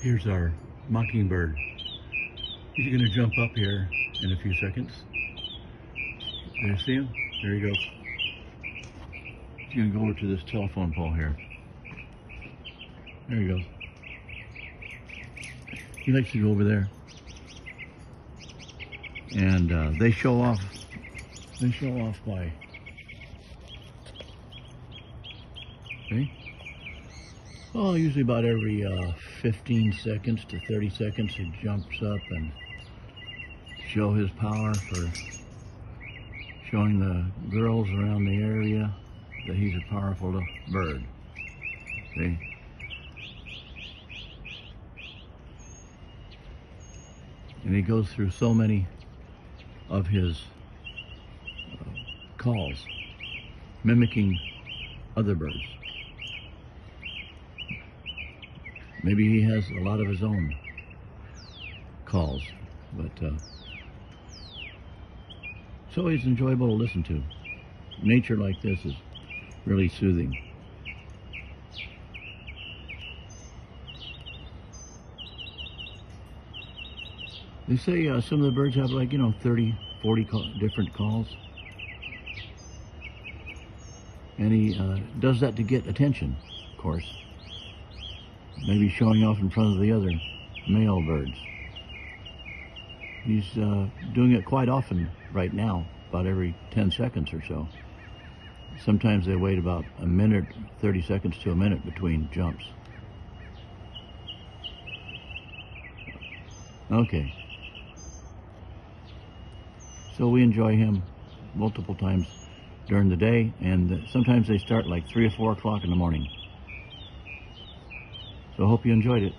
Here's our mockingbird. He's going to jump up here in a few seconds. There you see him? There he goes. He's going to go over to this telephone pole here. There he goes. He likes to go over there. And they show off. They show off by. Okay. Oh, usually about every 15 seconds to 30 seconds, he jumps up and show his power for showing the girls around the area that he's a powerful bird. See? And he goes through so many of his calls, mimicking other birds. Maybe he has a lot of his own calls, but it's always enjoyable to listen to. Nature like this is really soothing. They say some of the birds have 30, 40 different calls. And he does that to get attention, of course. Maybe showing off in front of the other male birds. He's doing it quite often right now, about every 10 seconds or so. Sometimes they wait about a minute, 30 seconds to a minute between jumps. Okay. So we enjoy him multiple times during the day, and sometimes they start like 3 or 4 o'clock in the morning. So I hope you enjoyed it.